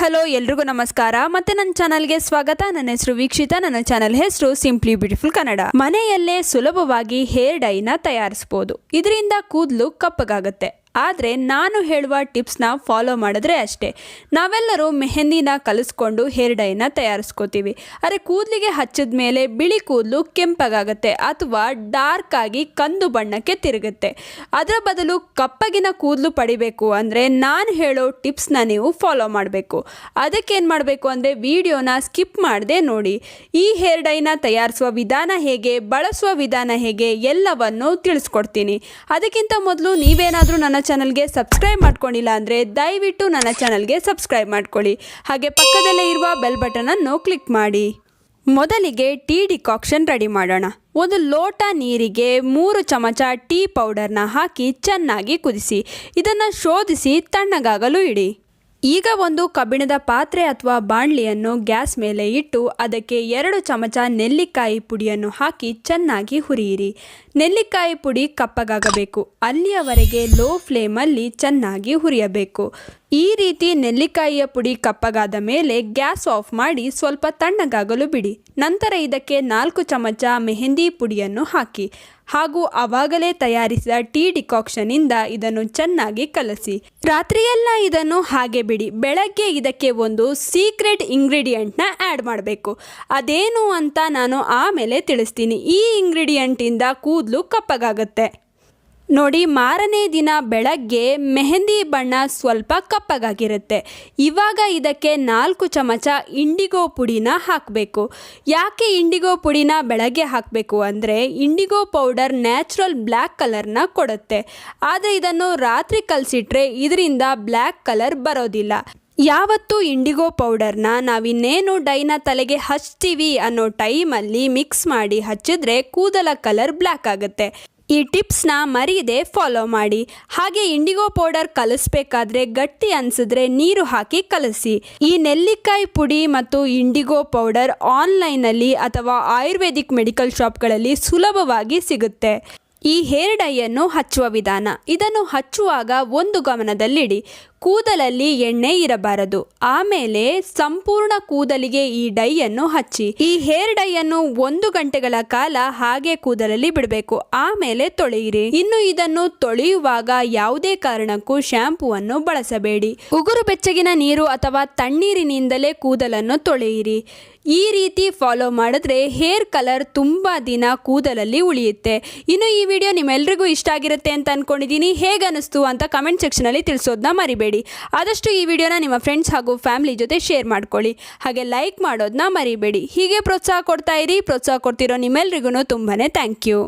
Hello ಎಲ್ರಿಗೂ ನಮಸ್ಕಾರ ಮತ್ತೆ ನನ್ನ ಚಾನಲ್ಗೆ ಸ್ವಾಗತ. ನನ್ನ ಹೆಸರು ವೀಕ್ಷಿತಾ. ನನ್ನ ಚಾನಲ್ ಹೆಸರು ಸಿಂಪ್ಲಿ ಬ್ಯೂಟಿಫುಲ್ ಕನ್ನಡ. ಮನೆಯಲ್ಲೇ ಸುಲಭವಾಗಿ ಹೇರ್ ಡೈನ ತಯಾರಿಸಬಹುದು. ಇದರಿಂದ ಕೂದಲು ಕಪ್ಪಗಾಗುತ್ತೆ. ಆದರೆ ನಾನು ಹೇಳುವ ಟಿಪ್ಸ್ನ ಫಾಲೋ ಮಾಡಿದ್ರೆ ಅಷ್ಟೇ. ನಾವೆಲ್ಲರೂ ಮೆಹಂದಿನ ಕಲಿಸ್ಕೊಂಡು ಹೇರ್ ಡೈನ ತಯಾರಿಸ್ಕೋತೀವಿ. ಆದರೆ ಕೂದಲಿಗೆ ಹಚ್ಚಿದ ಮೇಲೆ ಬಿಳಿ ಕೂದಲು ಕೆಂಪಗಾಗುತ್ತೆ ಅಥವಾ ಡಾರ್ಕ್ ಆಗಿ ಕಂದು ಬಣ್ಣಕ್ಕೆ ತಿರುಗುತ್ತೆ. ಅದರ ಬದಲು ಕಪ್ಪಗಿನ ಕೂದಲು ಪಡಿಬೇಕು ಅಂದರೆ ನಾನು ಹೇಳೋ ಟಿಪ್ಸ್ನ ನೀವು ಫಾಲೋ ಮಾಡಬೇಕು. ಅದಕ್ಕೇನು ಮಾಡಬೇಕು ಅಂದರೆ ವಿಡಿಯೋನ ಸ್ಕಿಪ್ ಮಾಡದೆ ನೋಡಿ. ಈ ಹೇರ್ ಡೈನ ತಯಾರಿಸುವ ವಿಧಾನ ಹೇಗೆ, ಬಳಸುವ ವಿಧಾನ ಹೇಗೆ ಎಲ್ಲವನ್ನು ತಿಳಿಸ್ಕೊಡ್ತೀನಿ. ಅದಕ್ಕಿಂತ ಮೊದಲು ನೀವೇನಾದರೂ ನನ್ನ ಚಾನಲ್ಗೆ ಸಬ್ಸ್ಕ್ರೈಬ್ ಮಾಡ್ಕೊಂಡಿಲ್ಲ ಅಂದರೆ ದಯವಿಟ್ಟು ನನ್ನ ಚಾನಲ್ಗೆ ಸಬ್ಸ್ಕ್ರೈಬ್ ಮಾಡ್ಕೊಳ್ಳಿ. ಹಾಗೆ ಪಕ್ಕದಲ್ಲೇ ಇರುವ ಬೆಲ್ ಬಟನ್ ಅನ್ನು ಕ್ಲಿಕ್ ಮಾಡಿ. ಮೊದಲಿಗೆ ಟೀ ಡಿಕಾಕ್ಷನ್ ರೆಡಿ ಮಾಡೋಣ. ಒಂದು ಲೋಟ ನೀರಿಗೆ 3 ಚಮಚ ಟೀ ಪೌಡರ್ನ ಹಾಕಿ ಚೆನ್ನಾಗಿ ಕುದಿಸಿ. ಇದನ್ನು ಶೋಧಿಸಿ ತಣ್ಣಗಾಗಲು ಇಡಿ. ಈಗ ಒಂದು ಕಬ್ಬಿಣದ ಪಾತ್ರೆ ಅಥವಾ ಬಾಣಲಿಯನ್ನು ಗ್ಯಾಸ್ ಮೇಲೆ ಇಟ್ಟು ಅದಕ್ಕೆ 2 ಚಮಚ ನೆಲ್ಲಿಕಾಯಿ ಪುಡಿಯನ್ನು ಹಾಕಿ ಚೆನ್ನಾಗಿ ಹುರಿಯಿರಿ. ನೆಲ್ಲಿಕಾಯಿ ಪುಡಿ ಕಪ್ಪಗಾಗಬೇಕು. ಅಲ್ಲಿಯವರೆಗೆ ಲೋ ಫ್ಲೇಮಲ್ಲಿ ಚೆನ್ನಾಗಿ ಹುರಿಯಬೇಕು. ಈ ರೀತಿ ನೆಲ್ಲಿಕಾಯಿಯ ಪುಡಿ ಕಪ್ಪಗಾದ ಮೇಲೆ ಗ್ಯಾಸ್ ಆಫ್ ಮಾಡಿ ಸ್ವಲ್ಪ ತಣ್ಣಗಾಗಲು ಬಿಡಿ. ನಂತರ ಇದಕ್ಕೆ 4 ಚಮಚ ಮೆಹಂದಿ ಪುಡಿಯನ್ನು ಹಾಕಿ ಹಾಗೂ ಆವಾಗಲೇ ತಯಾರಿಸಿದ ಟೀ ಡಿಕಾಕ್ಷನಿಂದ ಇದನ್ನು ಚೆನ್ನಾಗಿ ಕಲಸಿ. ರಾತ್ರಿಯೆಲ್ಲ ಇದನ್ನು ಹಾಗೆ ಬಿಡಿ. ಬೆಳಗ್ಗೆ ಇದಕ್ಕೆ ಒಂದು ಸೀಕ್ರೆಟ್ ಇಂಗ್ರೀಡಿಯೆಂಟ್ನ ಆ್ಯಡ್ ಮಾಡಬೇಕು. ಅದೇನು ಅಂತ ನಾನು ಆಮೇಲೆ ತಿಳಿಸ್ತೀನಿ. ಈ ಇಂಗ್ರೀಡಿಯೆಂಟಿಂದ ಕೂದಲು ಕಪ್ಪಗಾಗುತ್ತೆ. ನೋಡಿ, ಮಾರನೇ ದಿನ ಬೆಳಗ್ಗೆ ಮೆಹಂದಿ ಬಣ್ಣ ಸ್ವಲ್ಪ ಕಪ್ಪಗಾಗಿರುತ್ತೆ. ಇವಾಗ ಇದಕ್ಕೆ 4 ಚಮಚ ಇಂಡಿಗೋ ಪುಡಿನ ಹಾಕಬೇಕು. ಯಾಕೆ ಇಂಡಿಗೋ ಪುಡಿನ ಬೆಳಗ್ಗೆ ಹಾಕಬೇಕು ಅಂದರೆ ಇಂಡಿಗೋ ಪೌಡರ್ ನ್ಯಾಚುರಲ್ ಬ್ಲ್ಯಾಕ್ ಕಲರ್ನ ಕೊಡುತ್ತೆ. ಆದರೆ ಇದನ್ನು ರಾತ್ರಿ ಕಲಸಿಟ್ರೆ ಇದರಿಂದ ಬ್ಲ್ಯಾಕ್ ಕಲರ್ ಬರೋದಿಲ್ಲ. ಯಾವತ್ತೂ ಇಂಡಿಗೋ ಪೌಡರ್ನ ನಾವಿನ್ನೇನು ಡೈನ ತಲೆಗೆ ಹಚ್ತೀವಿ ಅನ್ನೋ ಟೈಮಲ್ಲಿ ಮಿಕ್ಸ್ ಮಾಡಿ ಹಚ್ಚಿದ್ರೆ ಕೂದಲ ಕಲರ್ ಬ್ಲ್ಯಾಕ್ ಆಗುತ್ತೆ. ಈ ಟಿಪ್ಸ್ನ ಮರೀದೆ ಫಾಲೋ ಮಾಡಿ. ಹಾಗೆ ಇಂಡಿಗೋ ಪೌಡರ್ ಕಲಿಸ್ಬೇಕಾದ್ರೆ ಗಟ್ಟಿ ಅನಿಸಿದ್ರೆ ನೀರು ಹಾಕಿ ಕಲಸಿ. ಈ ನೆಲ್ಲಿಕಾಯಿ ಪುಡಿ ಮತ್ತು ಇಂಡಿಗೋ ಪೌಡರ್ ಆನ್ಲೈನಲ್ಲಿ ಅಥವಾ ಆಯುರ್ವೇದಿಕ್ ಮೆಡಿಕಲ್ ಶಾಪ್ಗಳಲ್ಲಿ ಸುಲಭವಾಗಿ ಸಿಗುತ್ತೆ. ಈ ಹೇರ್ ಡೈಯನ್ನು ಹಚ್ಚುವ ವಿಧಾನ. ಇದನ್ನು ಹಚ್ಚುವಾಗ ಒಂದು ಗಮನದಲ್ಲಿಡಿ, ಕೂದಲಲ್ಲಿ ಎಣ್ಣೆ ಇರಬಾರದು. ಆಮೇಲೆ ಸಂಪೂರ್ಣ ಕೂದಲಿಗೆ ಈ ಡೈಯನ್ನು ಹಚ್ಚಿ. ಈ ಹೇರ್ ಡೈಯನ್ನು 1 ಗಂಟೆಗಳ ಕಾಲ ಹಾಗೆ ಕೂದಲಲ್ಲಿ ಬಿಡಬೇಕು. ಆಮೇಲೆ ತೊಳೆಯಿರಿ. ಇನ್ನು ಇದನ್ನು ತೊಳೆಯುವಾಗ ಯಾವುದೇ ಕಾರಣಕ್ಕೂ ಶಾಂಪೂವನ್ನು ಬಳಸಬೇಡಿ. ಉಗುರು ಬೆಚ್ಚಗಿನ ನೀರು ಅಥವಾ ತಣ್ಣೀರಿನಿಂದಲೇ ಕೂದಲನ್ನು ತೊಳೆಯಿರಿ. ಈ ರೀತಿ ಫಾಲೋ ಮಾಡಿದ್ರೆ ಹೇರ್ ಕಲರ್ ತುಂಬ ದಿನ ಕೂದಲಲ್ಲಿ ಉಳಿಯುತ್ತೆ. ಇನ್ನು ಈ ವಿಡಿಯೋ ನಿಮ್ಮೆಲ್ರಿಗೂ ಇಷ್ಟ ಆಗಿರುತ್ತೆ ಅಂತ ಅಂದ್ಕೊಂಡಿದ್ದೀನಿ. ಹೇಗೆ ಅನಿಸ್ತು ಅಂತ ಕಮೆಂಟ್ ಸೆಕ್ಷನಲ್ಲಿ ತಿಳಿಸೋದನ್ನ ಮರಿಬೇಡಿ. ಆದಷ್ಟು ಈ ವಿಡಿಯೋನ ನಿಮ್ಮ ಫ್ರೆಂಡ್ಸ್ ಹಾಗೂ ಫ್ಯಾಮಿಲಿ ಜೊತೆ ಶೇರ್ ಮಾಡ್ಕೊಳ್ಳಿ. ಹಾಗೆ ಲೈಕ್ ಮಾಡೋದನ್ನ ಮರಿಬೇಡಿ. ಹೀಗೆ ಪ್ರೋತ್ಸಾಹ ಕೊಡ್ತಾ ಇರಿ. ಪ್ರೋತ್ಸಾಹ ಕೊಡ್ತಿರೋ ನಿಮ್ಮೆಲ್ರಿಗೂ ತುಂಬಾ ಥ್ಯಾಂಕ್ ಯು.